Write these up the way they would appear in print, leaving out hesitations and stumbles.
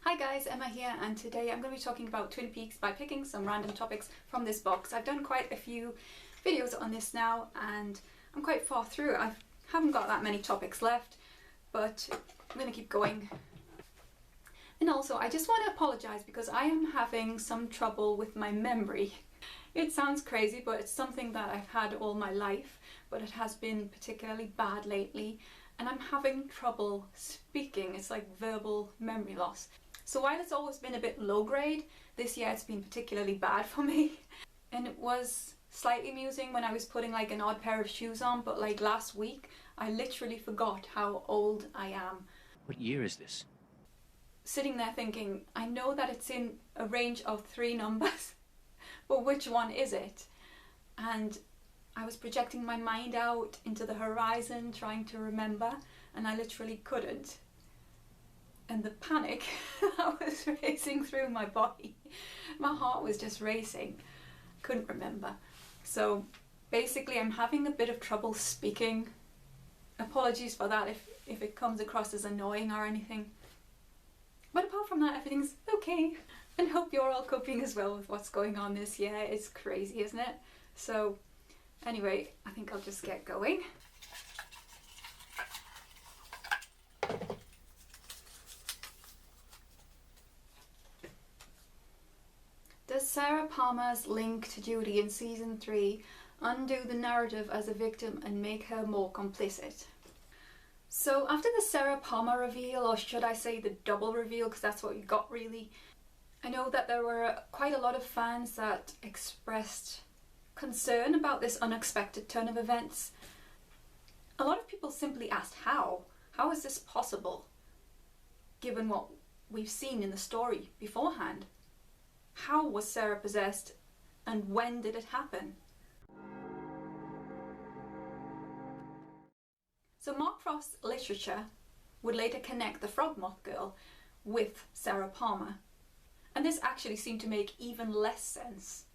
Hi guys, Emma here, and today I'm going to be talking about Twin Peaks by picking some random topics from this box. I've done quite a few videos on this now and I'm quite far through. I haven't got that many topics left, but I'm going to keep going. And also, I just want to apologise because I am having some trouble with my memory. It sounds crazy, but it's something that I've had all my life, but it has been particularly bad lately, and I'm having trouble speaking. It's like verbal memory loss. So while it's always been a bit low grade, this year it's been particularly bad for me. And it was slightly amusing when I was putting like an odd pair of shoes on, but like last week, I literally forgot how old I am. What year is this? Sitting there thinking, I know that it's in a range of 3 numbers, but which one is it? And I was projecting my mind out into the horizon, trying to remember, and I literally couldn't. And the panic that was racing through my body, my heart was just racing, couldn't remember. So basically I'm having a bit of trouble speaking. Apologies for that if it comes across as annoying or anything. But apart from that, everything's okay. And hope you're all coping as well with what's going on this year. It's crazy, isn't it? So anyway, I think I'll just get going. Does Sarah Palmer's link to Judy in season 3 undo the narrative as a victim and make her more complicit? So after the Sarah Palmer reveal, or should I say the double reveal, because that's what we got really, I know that there were quite a lot of fans that expressed concern about this unexpected turn of events. A lot of people simply asked how? How is this possible, given what we've seen in the story beforehand? How was Sarah possessed, and when did it happen? So Mark Frost's literature would later connect the Frogmoth Girl with Sarah Palmer, and this actually seemed to make even less sense.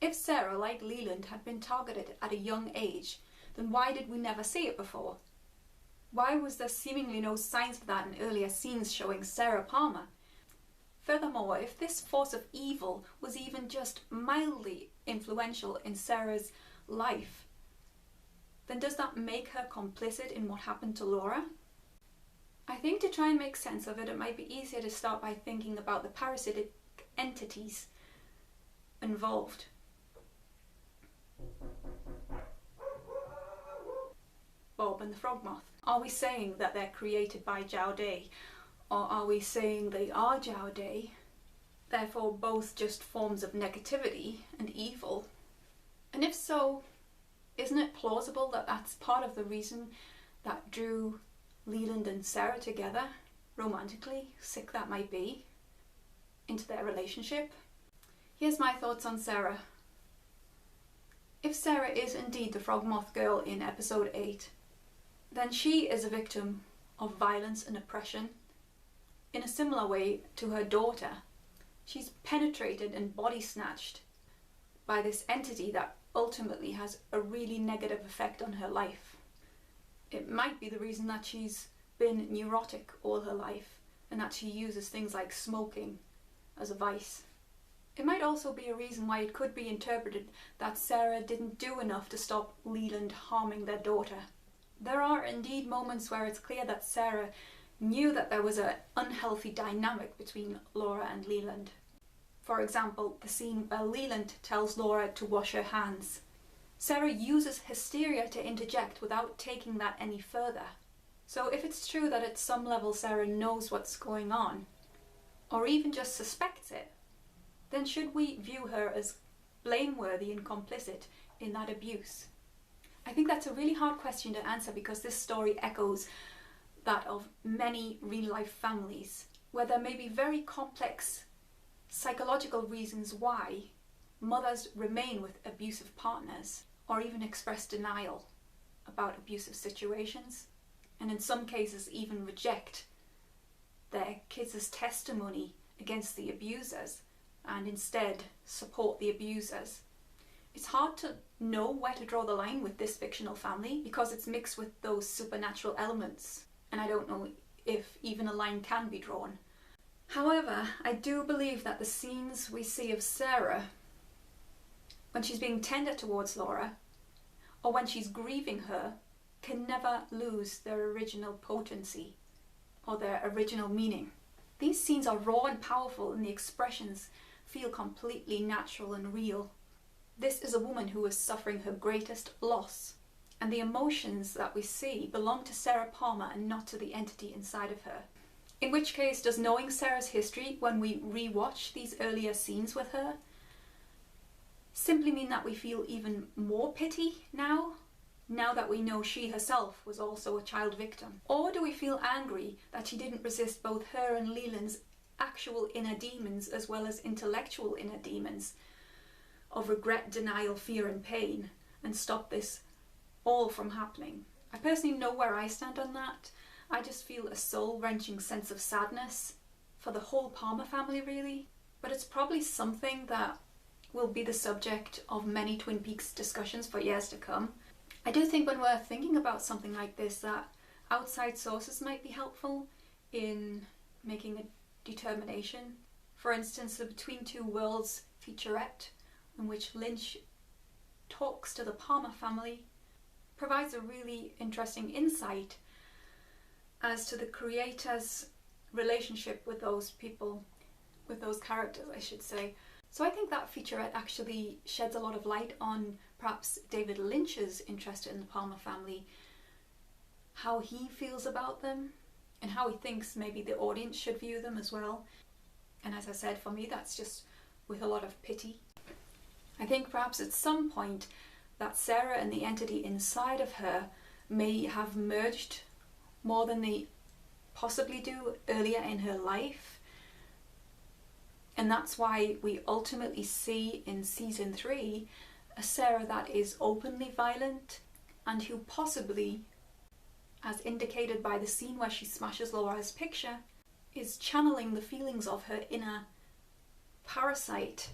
If Sarah, like Leland, had been targeted at a young age, then why did we never see it before? Why was there seemingly no signs of that in earlier scenes showing Sarah Palmer? Furthermore, if this force of evil was even just mildly influential in Sarah's life, then does that make her complicit in what happened to Laura? I think to try and make sense of it, it might be easier to start by thinking about the parasitic entities involved. Bob and the Frogmoth. Are we saying that they're created by Jowday? Or are we saying they are Jowday, therefore both just forms of negativity and evil? And if so, isn't it plausible that that's part of the reason that drew Leland and Sarah together, romantically, sick that might be, into their relationship? Here's my thoughts on Sarah. If Sarah is indeed the Frogmoth Girl in episode 8, then she is a victim of violence and oppression. In a similar way to her daughter, she's penetrated and body snatched by this entity that ultimately has a really negative effect on her life. It might be the reason that she's been neurotic all her life and that she uses things like smoking as a vice. It might also be a reason why it could be interpreted that Sarah didn't do enough to stop Leland harming their daughter. There are indeed moments where it's clear that Sarah knew that there was an unhealthy dynamic between Laura and Leland. For example, the scene where Leland tells Laura to wash her hands. Sarah uses hysteria to interject without taking that any further. So if it's true that at some level Sarah knows what's going on, or even just suspects it, then should we view her as blameworthy and complicit in that abuse? I think that's a really hard question to answer because this story echoes that of many real-life families, where there may be very complex psychological reasons why mothers remain with abusive partners or even express denial about abusive situations, and in some cases even reject their kids' testimony against the abusers and instead support the abusers. It's hard to know where to draw the line with this fictional family because it's mixed with those supernatural elements, and I don't know if even a line can be drawn. However, I do believe that the scenes we see of Sarah when she's being tender towards Laura, or when she's grieving her, can never lose their original potency or their original meaning. These scenes are raw and powerful, and the expressions feel completely natural and real. This is a woman who is suffering her greatest loss, and the emotions that we see belong to Sarah Palmer and not to the entity inside of her. In which case, does knowing Sarah's history when we re-watch these earlier scenes with her simply mean that we feel even more pity now that we know she herself was also a child victim? Or do we feel angry that she didn't resist both her and Leland's actual inner demons as well as intellectual inner demons of regret, denial, fear and pain, and stop this all from happening? I personally know where I stand on that. I just feel a soul-wrenching sense of sadness for the whole Palmer family, really. But it's probably something that will be the subject of many Twin Peaks discussions for years to come. I do think when we're thinking about something like this that outside sources might be helpful in making a determination. For instance, the Between Two Worlds featurette, in which Lynch talks to the Palmer family, provides a really interesting insight as to the creator's relationship with those people, with those characters, I should say. So I think that featurette actually sheds a lot of light on perhaps David Lynch's interest in the Palmer family, how he feels about them, and how he thinks maybe the audience should view them as well. And as I said, for me, that's just with a lot of pity. I think perhaps at some point that Sarah and the entity inside of her may have merged more than they possibly do earlier in her life. And that's why we ultimately see in season 3 a Sarah that is openly violent and who possibly, as indicated by the scene where she smashes Laura's picture, is channeling the feelings of her inner parasite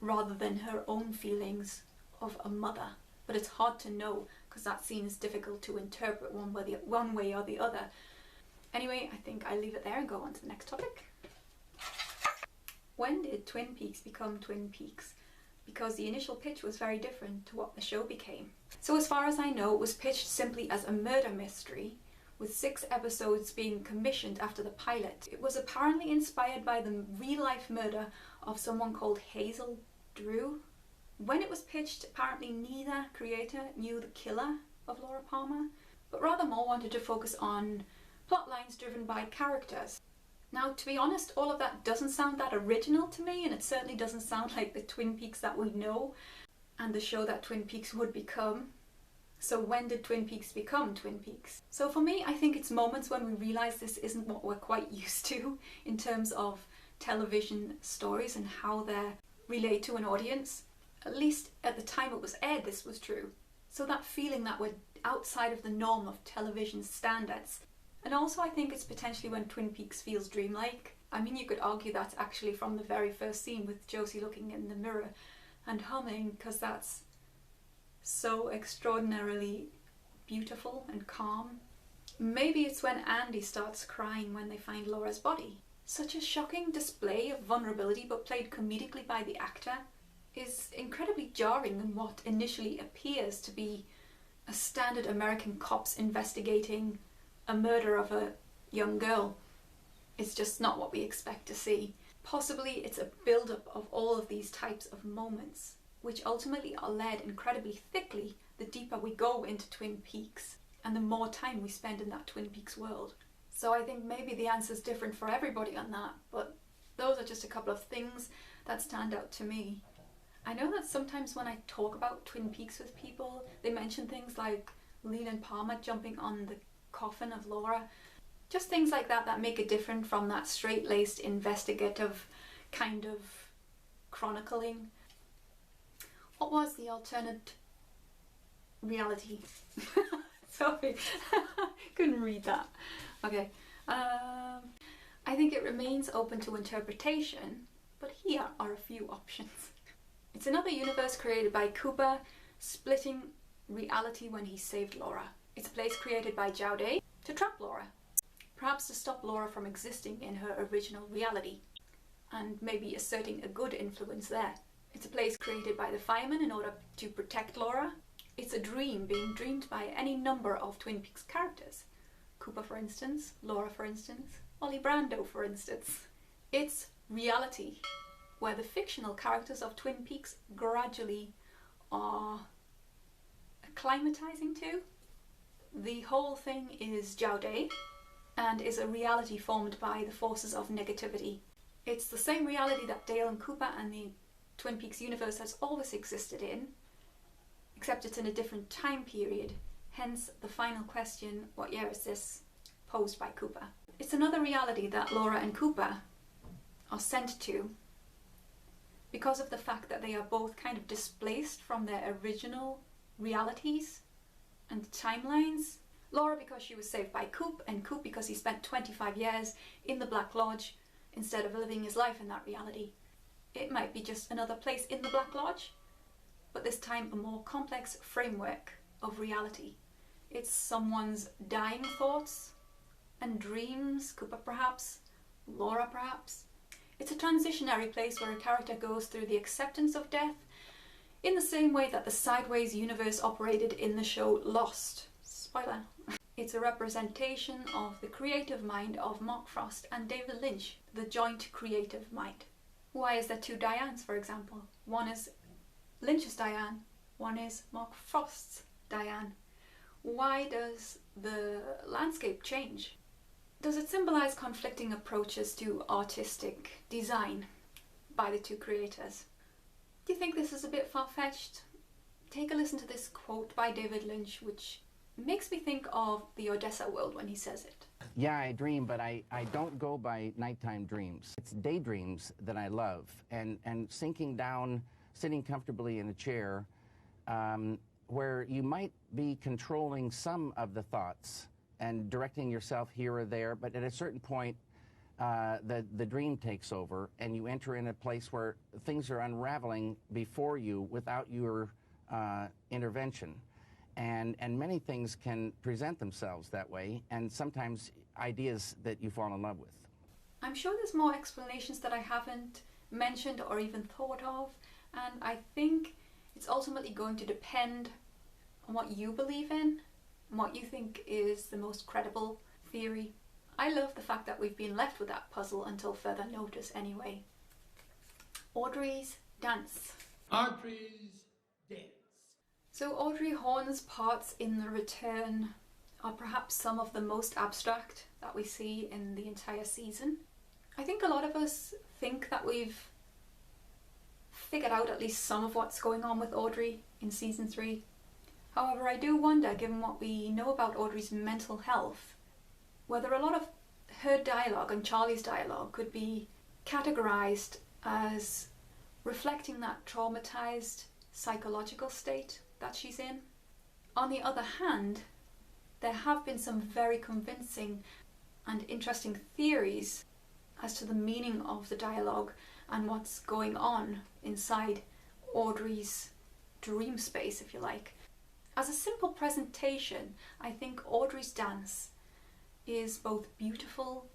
rather than her own feelings of a mother. But it's hard to know because that scene is difficult to interpret one way or the other. Anyway, I think I'll leave it there and go on to the next topic. When did Twin Peaks become Twin Peaks? Because the initial pitch was very different to what the show became. So as far as I know, it was pitched simply as a murder mystery, with 6 episodes being commissioned after the pilot. It was apparently inspired by the real-life murder of someone called Hazel Drew. When it was pitched, apparently neither creator knew the killer of Laura Palmer, but rather more wanted to focus on plot lines driven by characters. Now, to be honest, all of that doesn't sound that original to me, and it certainly doesn't sound like the Twin Peaks that we know and the show that Twin Peaks would become. So when did Twin Peaks become Twin Peaks? So for me, I think it's moments when we realise this isn't what we're quite used to in terms of television stories and how they relate to an audience. At least at the time it was aired, this was true. So that feeling that we're outside of the norm of television standards. And also I think it's potentially when Twin Peaks feels dreamlike. I mean, you could argue that's actually from the very first scene with Josie looking in the mirror and humming, because that's so extraordinarily beautiful and calm. Maybe it's when Andy starts crying when they find Laura's body. Such a shocking display of vulnerability, but played comedically by the actor, is incredibly jarring in what initially appears to be a standard American cops investigating a murder of a young girl. It's just not what we expect to see. Possibly it's a build-up of all of these types of moments, which ultimately are led incredibly thickly the deeper we go into Twin Peaks and the more time we spend in that Twin Peaks world. So I think maybe the answer's different for everybody on that, but those are just a couple of things that stand out to me. I know that sometimes when I talk about Twin Peaks with people, they mention things like Leland Palmer jumping on the coffin of Laura. Just things like that that make it different from that straight-laced investigative kind of chronicling. What was the alternate reality? Sorry, couldn't read that. Okay, I think it remains open to interpretation, but here are a few options. It's another universe created by Cooper, splitting reality when he saved Laura. It's a place created by Jaude to trap Laura. perhaps to stop Laura from existing in her original reality, and maybe asserting a good influence there. It's a place created by the firemen in order to protect Laura. It's a dream being dreamed by any number of Twin Peaks characters. Cooper, for instance, Laura, for instance, Ollie Brando, for instance. It's reality, where the fictional characters of Twin Peaks gradually are acclimatizing to. The whole thing is Jowday, and is a reality formed by the forces of negativity. It's the same reality that Dale and Cooper and the Twin Peaks universe has always existed in, except it's in a different time period, hence the final question, what year is this, posed by Cooper. It's another reality that Laura and Cooper are sent to because of the fact that they are both kind of displaced from their original realities and timelines. Laura because she was saved by Coop, and Coop because he spent 25 years in the Black Lodge instead of living his life in that reality. It might be just another place in the Black Lodge, but this time a more complex framework of reality. It's someone's dying thoughts and dreams, Cooper perhaps, Laura perhaps. It's a transitionary place where a character goes through the acceptance of death in the same way that the Sideways universe operated in the show Lost. Spoiler. It's a representation of the creative mind of Mark Frost and David Lynch, the joint creative mind. Why is there two Dianes, for example? One is Lynch's Diane, one is Mark Frost's Diane. Why does the landscape change? Does it symbolize conflicting approaches to artistic design by the two creators? Do you think this is a bit far-fetched? Take a listen to this quote by David Lynch, which makes me think of the Odessa world when he says it. Yeah, I dream, but I don't go by nighttime dreams. It's daydreams that I love, and sinking down, sitting comfortably in a chair, where you might be controlling some of the thoughts and directing yourself here or there, but at a certain point, the dream takes over, and you enter in a place where things are unraveling before you without your intervention. And many things can present themselves that way, and sometimes ideas that you fall in love with. I'm sure there's more explanations that I haven't mentioned or even thought of, and I think it's ultimately going to depend on what you believe in and what you think is the most credible theory. I love the fact that we've been left with that puzzle until further notice anyway. Audrey's dance. Audrey's dance. So Audrey Horne's parts in The Return are perhaps some of the most abstract that we see in the entire season. I think a lot of us think that we've figured out at least some of what's going on with Audrey in season 3. However, I do wonder, given what we know about Audrey's mental health, whether a lot of her dialogue and Charlie's dialogue could be categorized as reflecting that traumatized psychological state that she's in. On the other hand, there have been some very convincing and interesting theories as to the meaning of the dialogue and what's going on inside Audrey's dream space, if you like. As a simple presentation, I think Audrey's dance is both beautiful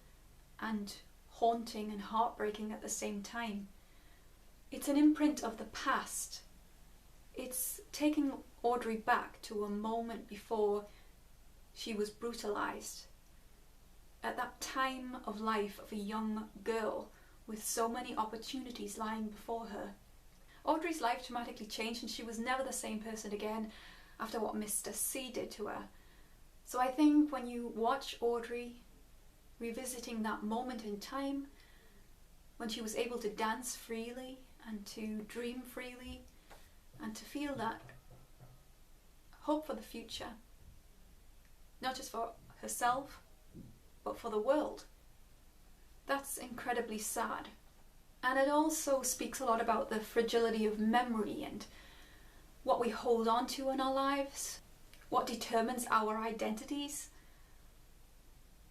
and haunting and heartbreaking at the same time. It's an imprint of the past. It's taking Audrey back to a moment before she was brutalized. At that time of life of a young girl with so many opportunities lying before her. Audrey's life dramatically changed, and she was never the same person again after what Mr. C did to her. So I think when you watch Audrey revisiting that moment in time, when she was able to dance freely and to dream freely and to feel that hope for the future, not just for herself, but for the world, that's incredibly sad. And it also speaks a lot about the fragility of memory and what we hold on to in our lives, what determines our identities.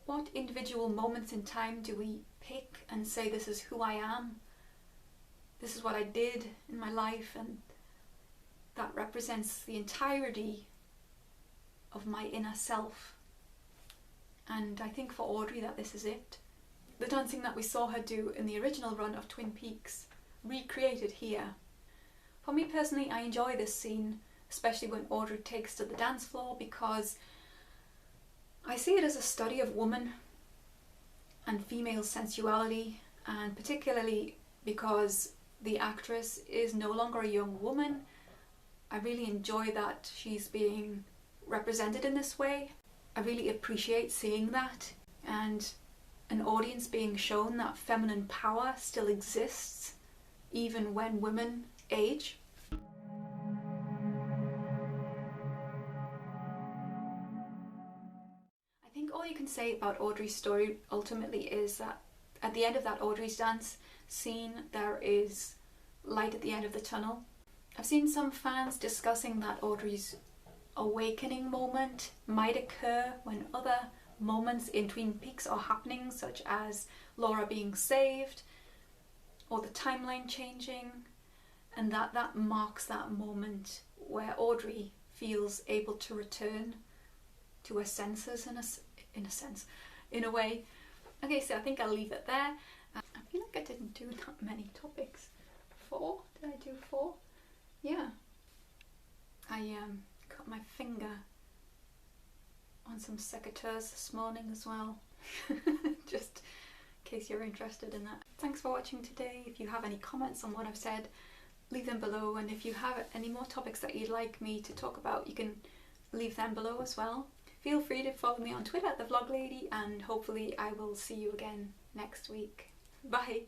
What individual moments in time do we pick and say, this is who I am, this is what I did in my life, and that represents the entirety of my inner self. And I think for Audrey that this is it. The dancing that we saw her do in the original run of Twin Peaks, recreated here. For me personally, I enjoy this scene, especially when Audrey takes to the dance floor, because I see it as a study of woman and female sensuality, and particularly because the actress is no longer a young woman. I really enjoy that she's being represented in this way. I really appreciate seeing that, and an audience being shown that feminine power still exists even when women age. I think all you can say about Audrey's story ultimately is that at the end of that Audrey's dance scene, there is light at the end of the tunnel. I've seen some fans discussing that Audrey's awakening moment might occur when other moments in Twin Peaks are happening, such as Laura being saved or the timeline changing, and that marks that moment where Audrey feels able to return to her senses in a way. Okay, so I think I'll leave it there. I feel like I didn't do that many topics. 4? Did I do 4? Yeah. I cut my finger on some secateurs this morning as well. Just in case you're interested in that. Thanks for watching today. If you have any comments on what I've said, leave them below, and if you have any more topics that you'd like me to talk about, you can leave them below as well. Feel free to follow me on Twitter at @thevloglady, and hopefully I will see you again next week. Bye!